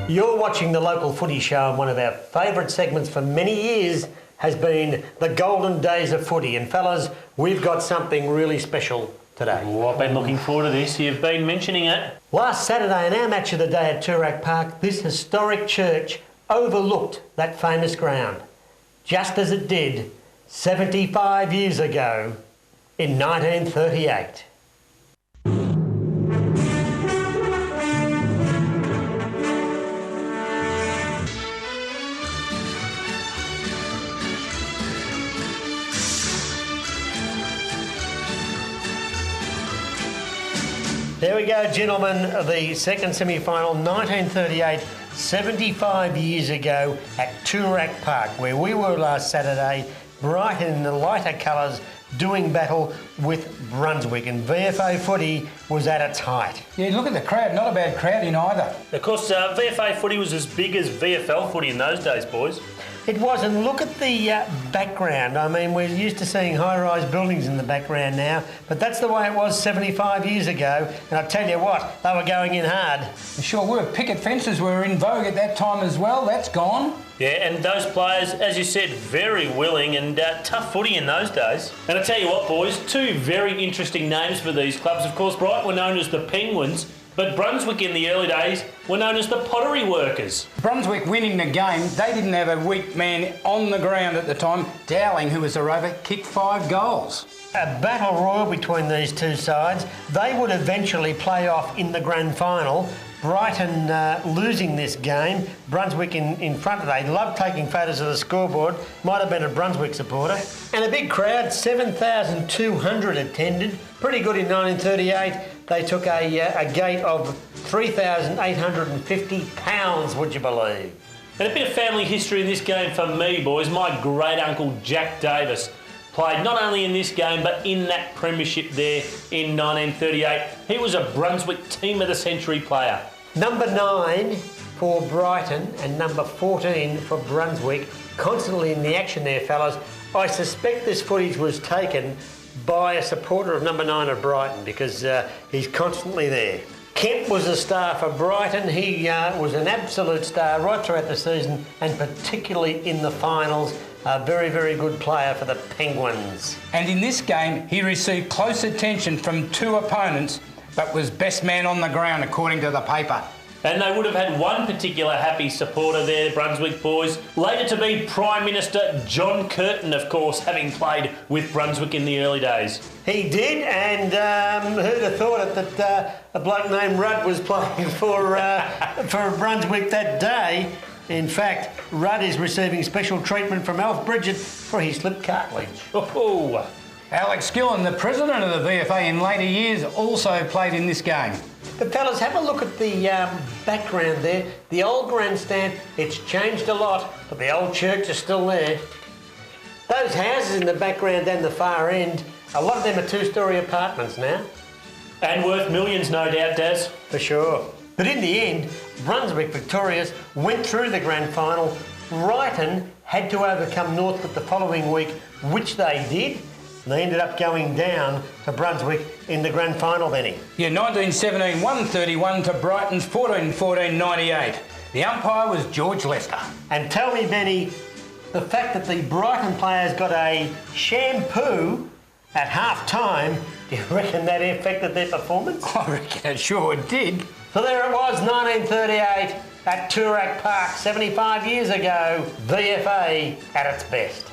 You're watching the Local Footy Show, and one of our favourite segments for many years has been the golden days of footy. And fellas, we've got something really special today. Oh, I've been looking forward to this. You've been mentioning it. Last Saturday in our match of the day at Toorak Park, this historic church overlooked that famous ground, just as it did 75 years ago in 1938. There we go, gentlemen, the second semi-final, 1938, 75 years ago at Toorak Park, where we were last Saturday, bright in the lighter colours, doing battle with Brunswick, and VFA footy was at its height. Yeah, look at the crowd, not a bad crowd in either. Of course, VFA footy was as big as VFL footy in those days, boys. It was, and look at the background. I mean, we're used to seeing high-rise buildings in the background now, but that's the way it was 75 years ago, and I tell you what, they were going in hard. They sure were. Picket fences were in vogue at that time as well. That's gone. Yeah, and those players, as you said, very willing and tough footy in those days. And I tell you what, boys, two very interesting names for these clubs. Of course, Brighton were known as the Penguins, but Brunswick in the early days were known as the Pottery Workers. Brunswick winning the game, they didn't have a weak man on the ground at the time. Dowling, who was the rover, kicked 5 goals. A battle royal between these two sides. They would eventually play off in the grand final. Brighton losing this game, Brunswick in front of it. They loved taking photos of the scoreboard. Might have been a Brunswick supporter. And a big crowd, 7,200 attended. Pretty good in 1938. They took a gate of £3,850, would you believe? And a bit of family history in this game for me, boys. My great-uncle Jack Davis played not only in this game but in that premiership there in 1938. He was a Brunswick Team of the Century player. Number 9 for Brighton and number 14 for Brunswick, constantly in the action there, fellas. I suspect this footage was taken by a supporter of number 9 of Brighton because he's constantly there. Kemp was a star for Brighton. He was an absolute star right throughout the season and particularly in the finals. A very, very good player for the Penguins. And in this game, he received close attention from 2 opponents, but was best man on the ground according to the paper. And they would have had one particular happy supporter there, Brunswick boys. Later to be Prime Minister John Curtin, of course, having played with Brunswick in the early days. He did, and who'd have thought it that a bloke named Rudd was playing for Brunswick that day. In fact, Rudd is receiving special treatment from Alf Bridget for his slip cartilage. Oh. Alex Gillen, the president of the VFA in later years, also played in this game. But fellas, have a look at the background there. The old grandstand, it's changed a lot, but the old church is still there. Those houses in the background and the far end, a lot of them are 2-storey apartments now. And worth millions, no doubt, Daz. For sure. But in the end, Brunswick victorious went through the grand final. Brighton had to overcome Northcote the following week, which they did. They ended up going down to Brunswick in the grand final, Benny. Yeah, 1917, 131 to Brighton's 14-14, 98. The umpire was George Lester. And tell me, Benny, the fact that the Brighton players got a shampoo at half-time, do you reckon that affected their performance? I reckon it sure did. So there it was, 1938 at Toorak Park, 75 years ago, VFA at its best.